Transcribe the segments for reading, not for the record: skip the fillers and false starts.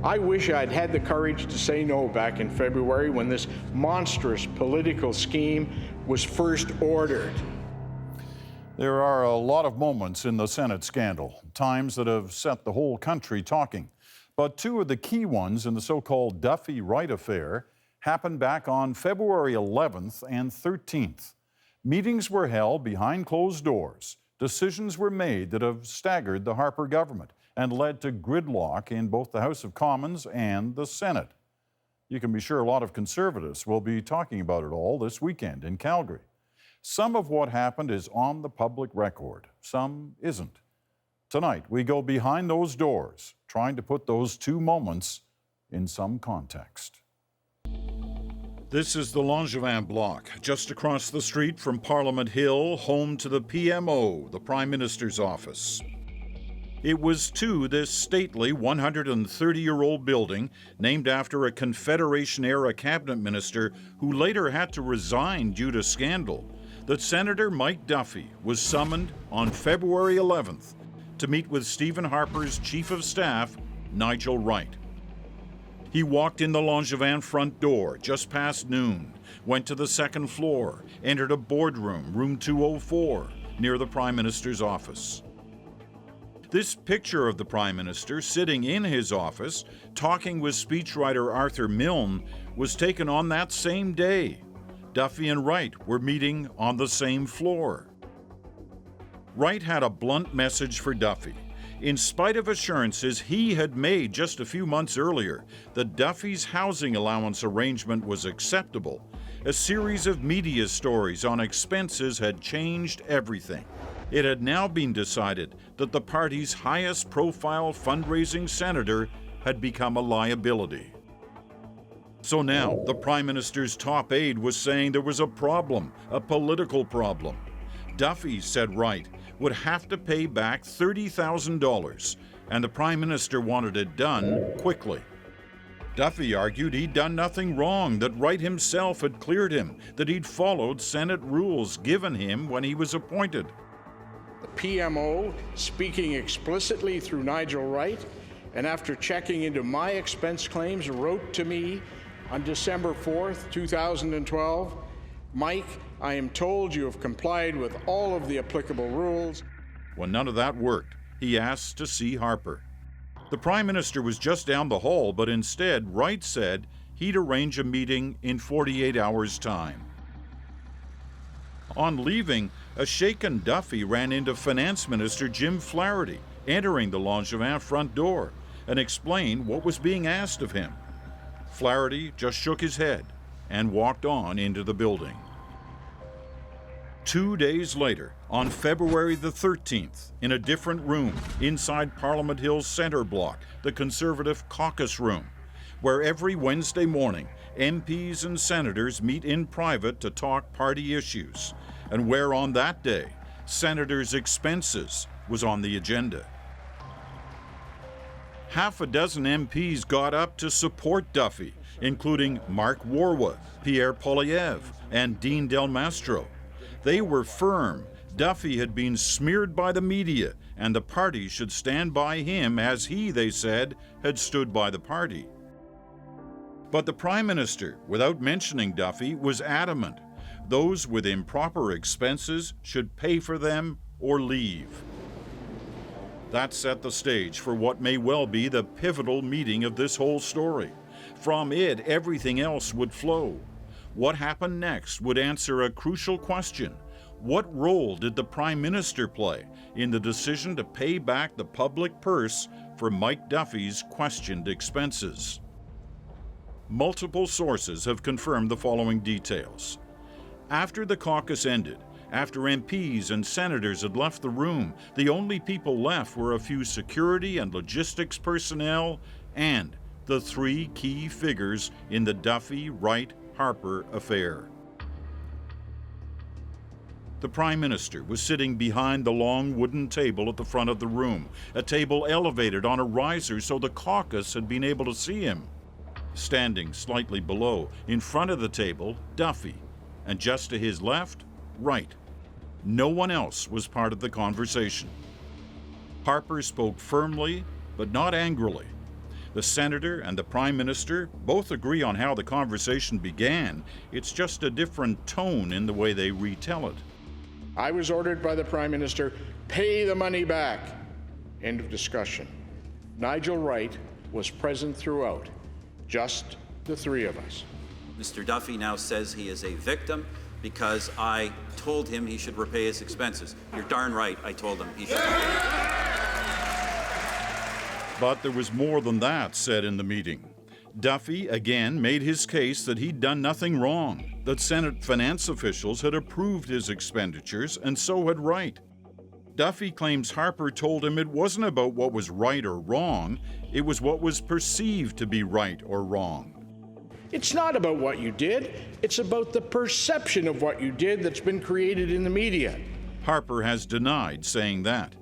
I wish I'd had the courage to say no back in February when this monstrous political scheme was first ordered. There are a lot of moments in the Senate scandal, times that have set the whole country talking. But two of the key ones in the so-called Duffy-Wright affair happened back on February 11th and 13th. Meetings were held behind closed doors. Decisions were made that have staggered the Harper government and led to gridlock in both the House of Commons and the Senate. You can be sure a lot of Conservatives will be talking about it all this weekend in Calgary. Some of what happened is on the public record, some isn't. Tonight, we go behind those doors, trying to put those two moments in some context. This is the Langevin block, just across the street from Parliament Hill, home to the PMO, the Prime Minister's office. It was to this stately 130-year-old building, named after a Confederation-era cabinet minister who later had to resign due to scandal, that Senator Mike Duffy was summoned on February 11th to meet with Stephen Harper's Chief of Staff, Nigel Wright. He walked in the Langevin front door just past noon, went to the second floor, entered a boardroom, room 204, near the Prime Minister's office. This picture of the Prime Minister sitting in his office, talking with speechwriter Arthur Milne, was taken on that same day. Duffy and Wright were meeting on the same floor. Wright had a blunt message for Duffy. In spite of assurances he had made just a few months earlier that Duffy's housing allowance arrangement was acceptable, a series of media stories on expenses had changed everything. It had now been decided that the party's highest profile fundraising senator had become a liability. So now, the Prime Minister's top aide was saying there was a problem, a political problem. Duffy, said Wright, would have to pay back $30,000, and the Prime Minister wanted it done quickly. Duffy argued he'd done nothing wrong, that Wright himself had cleared him, that he'd followed Senate rules given him when he was appointed. The PMO, speaking explicitly through Nigel Wright, and after checking into my expense claims, wrote to me on December 4th, 2012, Mike, I am told you have complied with all of the applicable rules. When none of that worked, he asked to see Harper. The Prime Minister was just down the hall, but instead, Wright said he'd arrange a meeting in 48 hours' time. On leaving, a shaken Duffy ran into Finance Minister Jim Flaherty, entering the Langevin front door, and explained what was being asked of him. Flaherty just shook his head and walked on into the building. 2 days later, on February the 13th, in a different room inside Parliament Hill's center block, the Conservative caucus room, where every Wednesday morning MPs and senators meet in private to talk party issues, and where on that day, senators' expenses was on the agenda. Half a dozen MPs got up to support Duffy, including Mark Warwa, Pierre Poilievre, and Dean Del Mastro. They were firm Duffy had been smeared by the media, and the party should stand by him as he, they said, had stood by the party. But the Prime Minister, without mentioning Duffy, was adamant those with improper expenses should pay for them or leave. That set the stage for what may well be the pivotal meeting of this whole story. From it, everything else would flow. What happened next would answer a crucial question. What role did the Prime Minister play in the decision to pay back the public purse for Mike Duffy's questioned expenses? Multiple sources have confirmed the following details. After the caucus ended, after MPs and senators had left the room, the only people left were a few security and logistics personnel and the three key figures in the Duffy-Wright-Harper affair. The Prime Minister was sitting behind the long wooden table at the front of the room, a table elevated on a riser so the caucus had been able to see him. Standing slightly below, in front of the table, Duffy, and just to his left, Wright. No one else was part of the conversation. Harper spoke firmly, but not angrily. The senator and the prime minister both agree on how the conversation began. It's just a different tone in the way they retell it. I was ordered by the prime minister, pay the money back. End of discussion. Nigel Wright was present throughout, just the three of us. Mr. Duffy now says he is a victim because I told him he should repay his expenses. You're darn right, I told him he should. But there was more than that said in the meeting. Duffy again made his case that he'd done nothing wrong, that Senate finance officials had approved his expenditures, and so had Wright. Duffy claims Harper told him it wasn't about what was right or wrong, it was what was perceived to be right or wrong. It's not about what you did, it's about the perception of what you did that's been created in the media. Harper has denied saying that.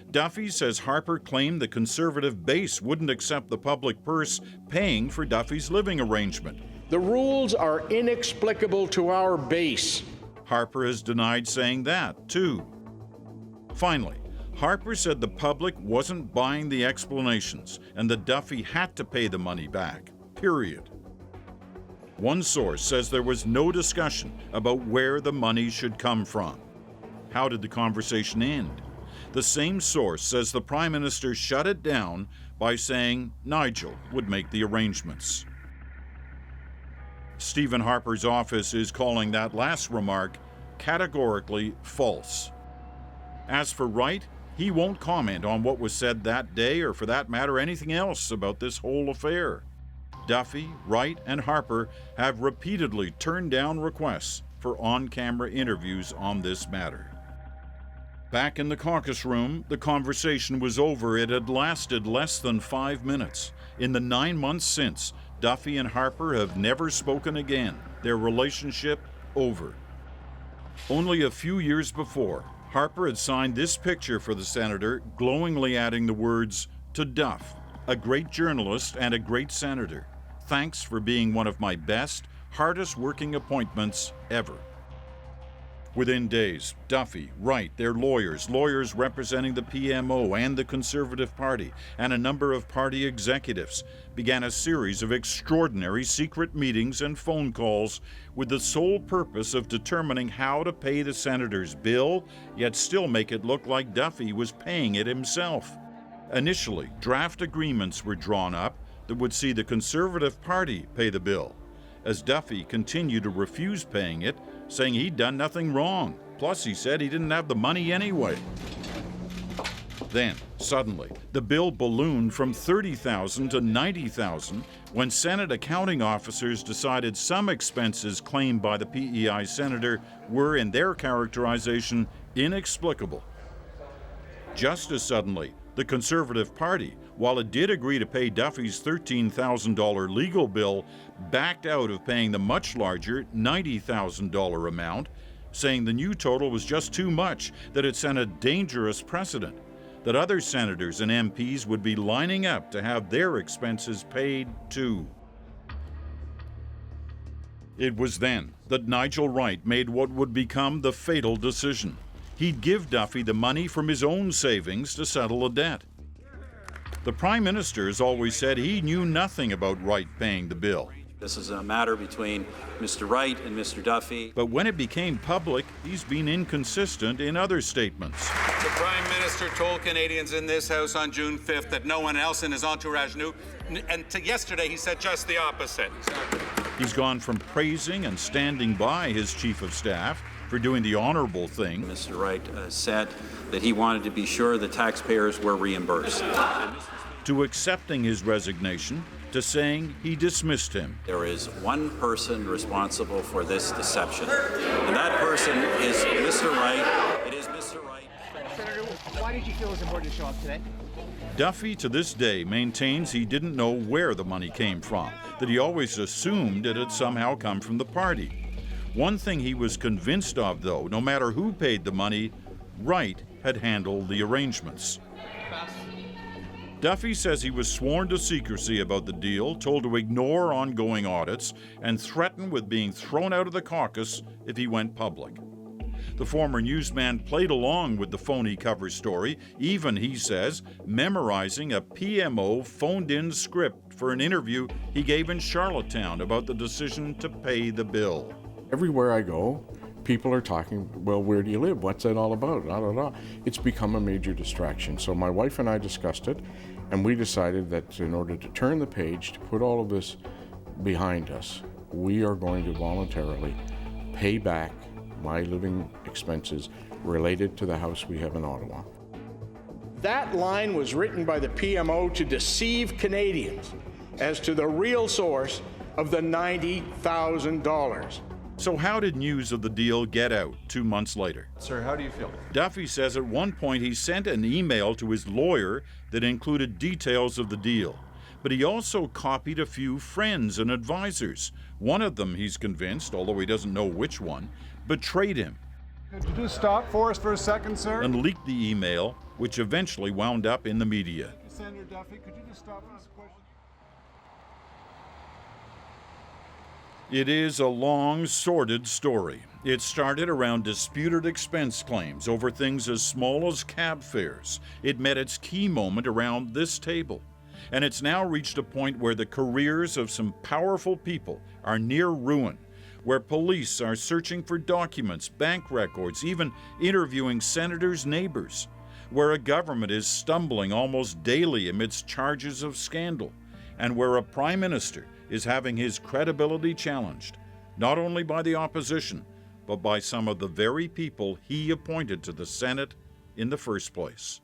Duffy says Harper claimed the Conservative base wouldn't accept the public purse paying for Duffy's living arrangement. The rules are inexplicable to our base. Harper has denied saying that, too. Finally, Harper said the public wasn't buying the explanations and that Duffy had to pay the money back, period. One source says there was no discussion about where the money should come from. How did the conversation end? The same source says the Prime Minister shut it down by saying Nigel would make the arrangements. Stephen Harper's office is calling that last remark categorically false. As for Wright, he won't comment on what was said that day or, for that matter, anything else about this whole affair. Duffy, Wright, and Harper have repeatedly turned down requests for on-camera interviews on this matter. Back in the caucus room, the conversation was over. It had lasted less than 5 minutes. In the 9 months since, Duffy and Harper have never spoken again. Their relationship over. Only a few years before, Harper had signed this picture for the senator, glowingly adding the words, "To Duff, a great journalist and a great senator. Thanks for being one of my best, hardest working appointments ever." Within days, Duffy, Wright, their lawyers representing the PMO and the Conservative Party, and a number of party executives began a series of extraordinary secret meetings and phone calls with the sole purpose of determining how to pay the senator's bill, yet still make it look like Duffy was paying it himself. Initially, draft agreements were drawn up that would see the Conservative Party pay the bill, as Duffy continued to refuse paying it, saying he'd done nothing wrong. Plus, he said he didn't have the money anyway. Then, suddenly, the bill ballooned from $30,000 to $90,000 when Senate accounting officers decided some expenses claimed by the PEI senator were, in their characterization, inexplicable. Just as suddenly, the Conservative Party, while it did agree to pay Duffy's $13,000 legal bill, backed out of paying the much larger $90,000 amount, saying the new total was just too much, that it sent a dangerous precedent, that other senators and MPs would be lining up to have their expenses paid too. It was then that Nigel Wright made what would become the fatal decision. He'd give Duffy the money from his own savings to settle a debt. The Prime Minister has always said he knew nothing about Wright paying the bill. This is a matter between Mr. Wright and Mr. Duffy. But when it became public, he's been inconsistent in other statements. The Prime Minister told Canadians in this House on June 5th that no one else in his entourage knew, and yesterday he said just the opposite. He's gone from praising and standing by his Chief of Staff for doing the honorable thing. Mr. Wright said that he wanted to be sure the taxpayers were reimbursed. To accepting his resignation, to saying he dismissed him. There is one person responsible for this deception, and that person is Mr. Wright. It is Mr. Wright. Senator, why did you feel it was important to show up today? Duffy, to this day, maintains he didn't know where the money came from, that he always assumed it had somehow come from the party. One thing he was convinced of, though, no matter who paid the money, Wright had handled the arrangements. Duffy says he was sworn to secrecy about the deal, told to ignore ongoing audits, and threatened with being thrown out of the caucus if he went public. The former newsman played along with the phony cover story, even, he says, memorizing a PMO phoned-in script for an interview he gave in Charlottetown about the decision to pay the bill. Everywhere I go, people are talking, well, where do you live? What's that all about? Da, da, da. It's become a major distraction. So my wife and I discussed it, and we decided that in order to turn the page, to put all of this behind us, we are going to voluntarily pay back my living expenses related to the house we have in Ottawa. That line was written by the PMO to deceive Canadians as to the real source of the $90,000. So how did news of the deal get out 2 months later? Sir, how do you feel? Duffy says at one point he sent an email to his lawyer that included details of the deal. But he also copied a few friends and advisors. One of them, he's convinced, although he doesn't know which one, betrayed him. Could you just stop for us for a second, sir? And leaked the email, which eventually wound up in the media. Senator Duffy, could you just stop for us a question? It is a long, sordid story. It started around disputed expense claims over things as small as cab fares. It met its key moment around this table. And it's now reached a point where the careers of some powerful people are near ruin, where police are searching for documents, bank records, even interviewing senators' neighbors, where a government is stumbling almost daily amidst charges of scandal, and where a prime minister is having his credibility challenged, not only by the opposition, but by some of the very people he appointed to the Senate in the first place.